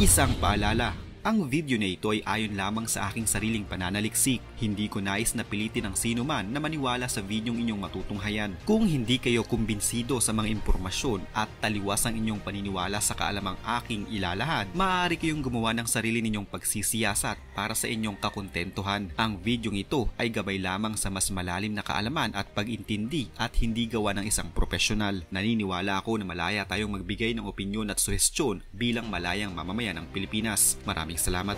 Isang paalala, ang video na ito ay ayon lamang sa aking sariling pananaliksik. Hindi ko nais na pilitin ang sino man na maniwala sa videong inyong matutunghayan. Kung hindi kayo kumbinsido sa mga impormasyon at taliwas ang inyong paniniwala sa kaalamang aking ilalahad, maaari kayong gumawa ng sarili ninyong pagsisiyasat para sa inyong kakontentuhan. Ang videong ito ay gabay lamang sa mas malalim na kaalaman at pag-intindi at hindi gawa ng isang profesional. Naniniwala ako na malaya tayong magbigay ng opinyon at suhestyon bilang malayang mamamayan ng Pilipinas. Maraming salamat.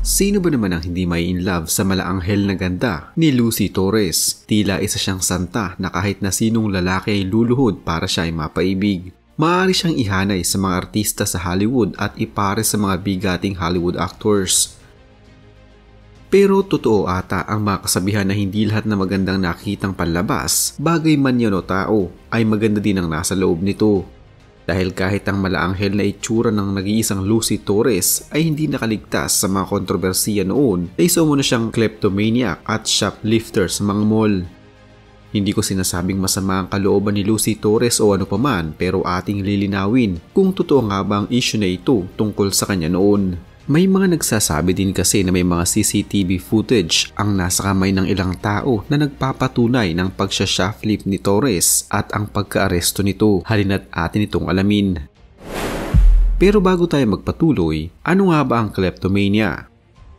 Sino ba naman ang hindi may in love sa malaanghel na ganda ni Lucy Torres? Tila isa siyang santa na kahit na sinong lalaki ay luluhod para siya ay mapaibig. Maaari siyang ihanay sa mga artista sa Hollywood at ipare sa mga bigating Hollywood actors. Pero totoo ata ang mga kasabihan na hindi lahat na magandang nakitang panlabas, bagay man yan o tao, ay maganda din ang nasa loob nito. Dahil kahit ang malaanghel na itsura ng nag-iisang Lucy Torres ay hindi nakaligtas sa mga kontrobersiya noon, ay isa muna siyang kleptomaniac at shoplifter sa mga mall. Hindi ko sinasabing masama ang kalooban ni Lucy Torres o ano paman, pero ating lilinawin kung totoo nga ba ang issue na ito tungkol sa kanya noon. May mga nagsasabi din kasi na may mga CCTV footage ang nasa kamay ng ilang tao na nagpapatunay ng pagsya-shoplift ni Torres at ang pagka-aresto nito. Halina't atin itong alamin. Pero bago tayo magpatuloy, ano nga ba ang kleptomania?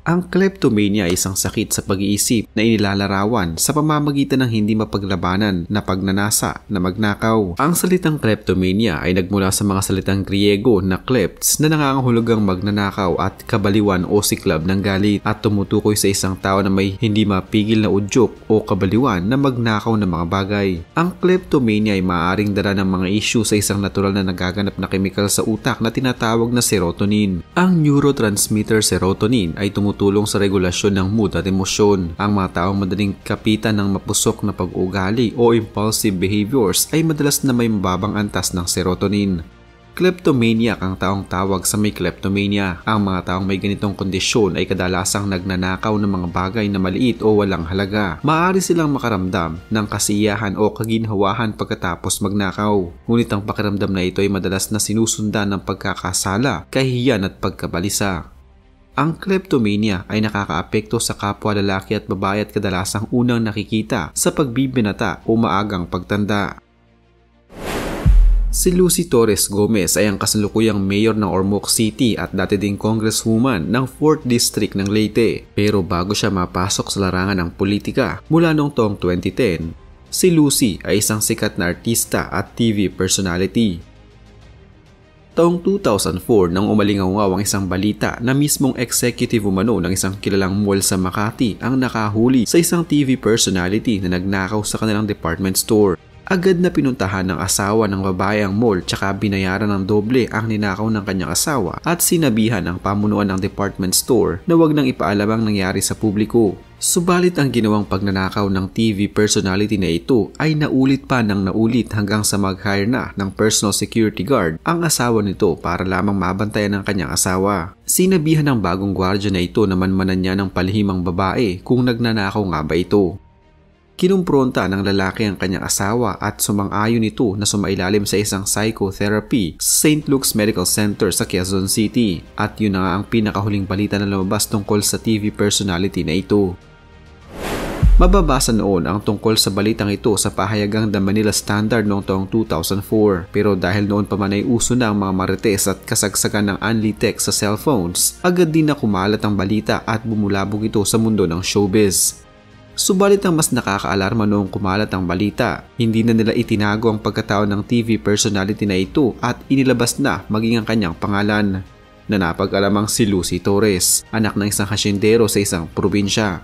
Ang kleptomania ay isang sakit sa pag-iisip na inilalarawan sa pamamagitan ng hindi mapaglabanan na pagnanasa na magnakaw. Ang salitang kleptomania ay nagmula sa mga salitang Griego na klepts na nangangahulugang magnanakaw at kabaliwan o siklab ng galit at tumutukoy sa isang tao na may hindi mapigil na udyok o kabaliwan na magnakaw ng mga bagay. Ang kleptomania ay maaaring dala ng mga issue sa isang natural na nagaganap na chemical sa utak na tinatawag na serotonin. Ang neurotransmitter serotonin ay tumutulong sa regulasyon ng mood at emosyon. Ang mga taong madaling kapitan ng mapusok na pag-ugali o impulsive behaviors ay madalas na may mababang antas ng serotonin. Kleptomaniac ang taong tawag sa may kleptomania. Ang mga taong may ganitong kondisyon ay kadalasang nagnanakaw ng mga bagay na maliit o walang halaga. Maaari silang makaramdam ng kasiyahan o kaginhawahan pagkatapos magnakaw. Ngunit ang pakiramdam na ito ay madalas na sinusundan ng pagkakasala, kahihiyan at pagkabalisa. Ang kleptomania ay nakakaapekto sa kapwa lalaki at babae at kadalasang unang nakikita sa pagbibinata o maagang pagtanda. Si Lucy Torres Gomez ay ang kasalukuyang mayor ng Ormoc City at dati ding congresswoman ng 4th District ng Leyte. Pero bago siya mapasok sa larangan ng politika mula noong taong 2010, si Lucy ay isang sikat na artista at TV personality. Taong 2004 nang umalingaw ang isang balita na mismong executive umano ng isang kilalang mall sa Makati ang nakahuli sa isang TV personality na nagnakaw sa kanilang department store. Agad na pinuntahan ng asawa ng babae ang mall tsaka binayaran ng doble ang ninakaw ng kanyang asawa at sinabihan ang pamunuan ng department store na wag nang ipaalam ang nangyari sa publiko. Subalit ang ginawang pagnanakaw ng TV personality na ito ay naulit pa ng naulit hanggang sa mag-hire na ng personal security guard ang asawa nito para lamang mabantayan ng kanyang asawa. Sinabihan ng bagong gwardya na ito na manmanan niya ng palihimang babae kung nagnanakaw nga ba ito. Kinumpronta ng lalaki ang kanyang asawa at sumang-ayon ito na sumailalim sa isang psychotherapy sa St. Luke's Medical Center sa Quezon City. At yun na nga ang pinakahuling balita na lumabas tungkol sa TV personality na ito. Mababasa noon ang tungkol sa balitang ito sa pahayagang The Manila Standard noong taong 2004. Pero dahil noon pa man ay uso na ang mga marites at kasagsagan ng unli text sa cellphones, agad din na kumalat ang balita at bumulabog ito sa mundo ng showbiz. Subalit ang mas nakakaalarma noong kumalat ang balita, hindi na nila itinago ang pagkatao ng TV personality na ito at inilabas na maging ang kanyang pangalan, na napag-alamang si Lucy Torres, anak ng isang hasyendero sa isang probinsya.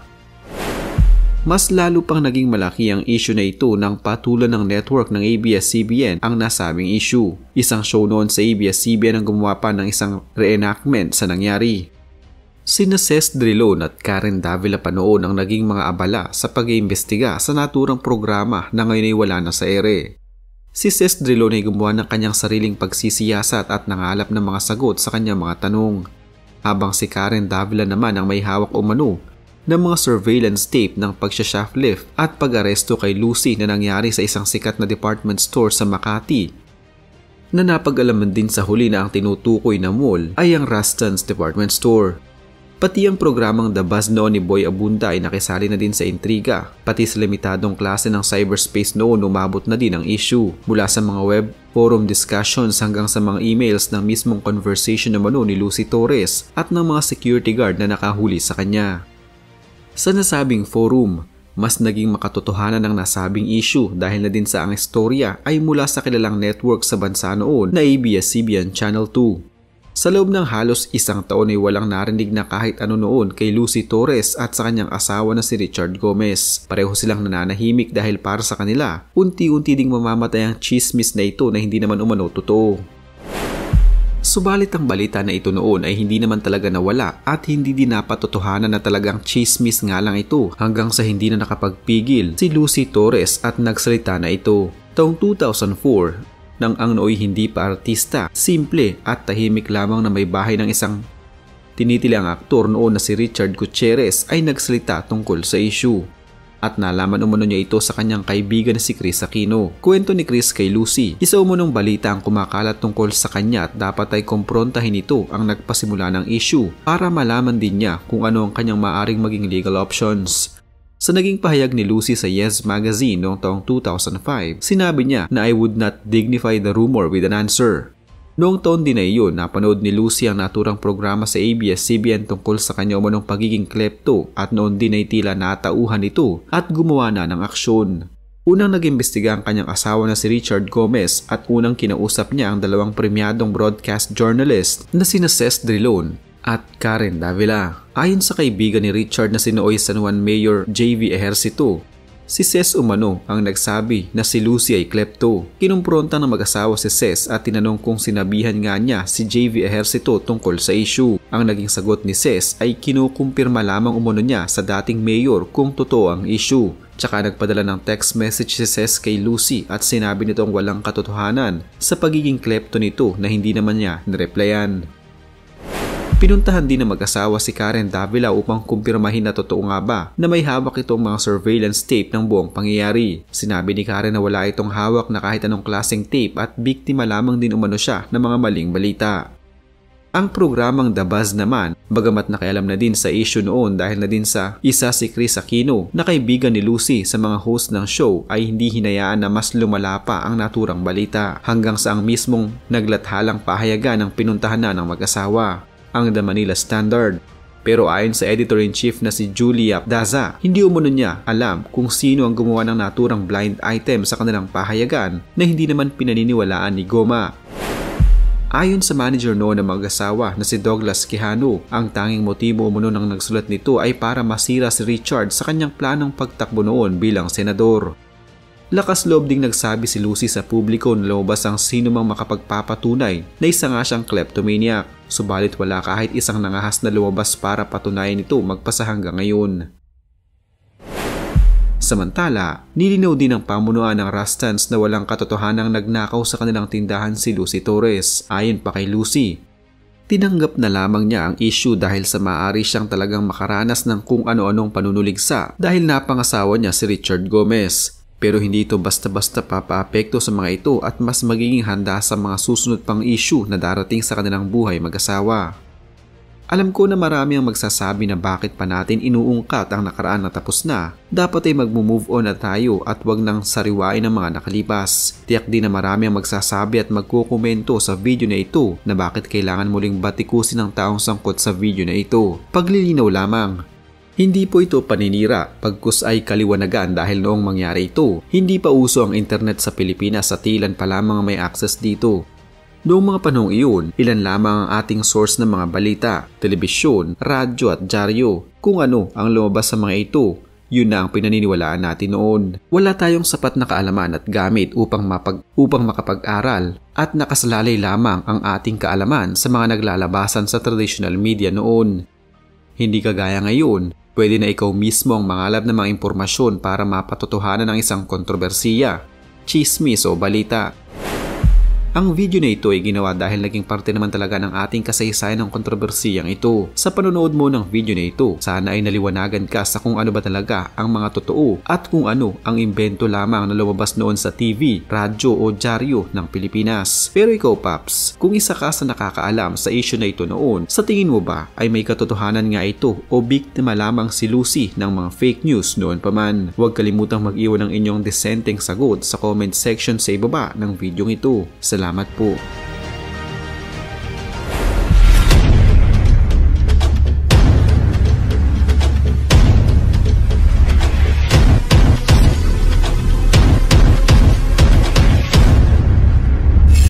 Mas lalo pang naging malaki ang issue na ito nang patulan ng network ng ABS-CBN ang nasabing issue. Isang show noon sa ABS-CBN ang gumawa pa ng isang reenactment sa nangyari. Sina Ces Drilon at Karen Davila pa noon ang naging mga abala sa pag-iimbestiga sa naturang programa na ngayon ay wala na sa ere. Si Ces Drilon ay gumawa ng kanyang sariling pagsisiyasat at nangalap ng mga sagot sa kanyang mga tanong, habang si Karen Davila naman ang may hawak umano ng mga surveillance tape ng pagsya-shoplift at pag-aresto kay Lucy na nangyari sa isang sikat na department store sa Makati na napag-alaman din sa huli na ang tinutukoy na mall ay ang Rustan's Department Store. Pati ang programang The Buzz noon ni Boy Abunda ay nakisali na din sa intriga. Pati sa limitadong klase ng cyberspace noon umabot na din ang issue. Mula sa mga web, forum discussions hanggang sa mga emails ng mismong conversation naman ni Lucy Torres at ng mga security guard na nakahuli sa kanya. Sa nasabing forum, mas naging makatotohanan ang nasabing issue dahil na din sa ang istorya ay mula sa kilalang network sa bansa noon na ABS-CBN Channel 2. Sa loob ng halos isang taon ay walang narinig na kahit ano noon kay Lucy Torres at sa kanyang asawa na si Richard Gomez. Pareho silang nananahimik dahil para sa kanila, unti-unti ding mamamatay ang chismis na ito na hindi naman umano totoo. Subalit ang balita na ito noon ay hindi naman talaga nawala at hindi din napatotohanan na talagang chismis nga lang ito hanggang sa hindi na nakapagpigil si Lucy Torres at nagsalita na ito. Taong 2004, nang ang nooy hindi pa artista, simple at tahimik lamang na may bahay ng isang tinitilang aktor noon na si Richard Gutierrez ay nagsalita tungkol sa issue. At nalaman umano niya ito sa kanyang kaibigan na si Chris Aquino. Kwento ni Chris kay Lucy, isa umunong balita ang kumakalat tungkol sa kanya at dapat ay kumprontahin ito ang nagpasimula ng issue para malaman din niya kung ano ang kanyang maaring maging legal options. Sa naging pahayag ni Lucy sa Yes Magazine noong taong 2005, sinabi niya na I would not dignify the rumor with an answer. Noong taon din na iyon, napanood ni Lucy ang naturang programa sa ABS-CBN tungkol sa kanya umanong pagiging klepto at noon din ay tila natauhan ito at gumawa na ng aksyon. Unang nag-imbestiga ang kanyang asawa na si Richard Gomez at unang kinausap niya ang dalawang premyadong broadcast journalist na sina Ces Drilon at Karen Davila. Ayon sa kaibigan ni Richard na si nooy San Juan Mayor JV Ejercito, si Ces umano ang nagsabi na si Lucy ay klepto. Kinumpronta ng mag-asawa si Ces at tinanong kung sinabihan nga niya si JV Ejercito tungkol sa issue. Ang naging sagot ni Ces ay kinukumpirma lamang umano niya sa dating mayor kung totoo ang issue. Tsaka nagpadala ng text message si Ces kay Lucy at sinabi nitong walang katotohanan sa pagiging klepto nito na hindi naman niya nireplyan. Pinuntahan din ng mag-asawa si Karen Davila upang kumpirmahin na totoo nga ba na may hawak itong mga surveillance tape ng buong pangyayari. Sinabi ni Karen na wala itong hawak na kahit anong klaseng tape at biktima lamang din umano siya ng mga maling balita. Ang programang The Buzz naman, bagamat nakialam na din sa issue noon dahil na din sa isa si Chris Aquino na kaibigan ni Lucy sa mga host ng show ay hindi hinayaan na mas lumala pa ang naturang balita hanggang sa ang mismong naglathalang pahayagan ng pinuntahan na ng mag-asawa, ang The Manila Standard. Pero ayon sa editor-in-chief na si Julia Daza, hindi umano niya alam kung sino ang gumawa ng naturang blind item sa kanilang pahayagan na hindi naman pinaniniwalaan ni Goma. Ayon sa manager noon ng mag-asawa na si Douglas Quijano, ang tanging motibo umano ng nagsulat nito ay para masira si Richard sa kanyang planong pagtakbo noon bilang senador. Lakas loob ding nagsabi si Lucy sa publiko na lumabas ang sino mang makapagpapatunay na isa nga siyang kleptomaniac. Subalit wala kahit isang nangahas na lumabas para patunayan ito magpasa hanggang ngayon. Samantala, nilinaw din ng pamunuan ng Rustan's na walang katotohanang nagnakaw sa kanilang tindahan si Lucy Torres. Ayon pa kay Lucy, tinanggap na lamang niya ang issue dahil sa maaari siyang talagang makaranas ng kung ano-anong panunuligsa dahil napangasawa niya si Richard Gomez. Pero hindi ito basta-basta papaapekto sa mga ito at mas magiging handa sa mga susunod pang issue na darating sa kanilang buhay mag-asawa. Alam ko na marami ang magsasabi na bakit pa natin inuungkat ang nakaraan na tapos na. Dapat ay mag-move on na tayo at wag nang sariwain ang mga nakalipas. Tiyak din na marami ang magsasabi at magkukomento sa video na ito na bakit kailangan muling batikusin ang taong sangkot sa video na ito. Paglilinaw lamang. Hindi po ito paninira, pagkus ay kaliwanagan dahil noong mangyari ito, hindi pa uso ang internet sa Pilipinas at ilan pa lamang may access dito. Noong mga panahong iyon, ilan lamang ang ating source ng mga balita, telebisyon, radyo at dyaryo. Kung ano ang lumabas sa mga ito, yun na ang pinaniniwalaan natin noon. Wala tayong sapat na kaalaman at gamit upang makapag-aral at nakasalalay lamang ang ating kaalaman sa mga naglalabasan sa traditional media noon. Hindi kagaya ngayon, pwede na ikaw mismo ang mangalap ng mga impormasyon para mapatotohanan ng isang kontrobersiya, chismis o balita. Ang video na ito ay ginawa dahil naging parte naman talaga ng ating kasaysayan ng kontrobersiyang ito. Sa panonood mo ng video na ito, sana ay naliwanagan ka sa kung ano ba talaga ang mga totoo at kung ano ang imbento lamang na lumabas noon sa TV, radyo o dyaryo ng Pilipinas. Pero ikaw Paps, kung isa ka sa nakakaalam sa issue na ito noon, sa tingin mo ba ay may katotohanan nga ito o biktima lamang si Lucy ng mga fake news noon pa man? Huwag kalimutang mag-iwan ng inyong disenteng sagot sa comment section sa ibaba ng video ito. Salamat po.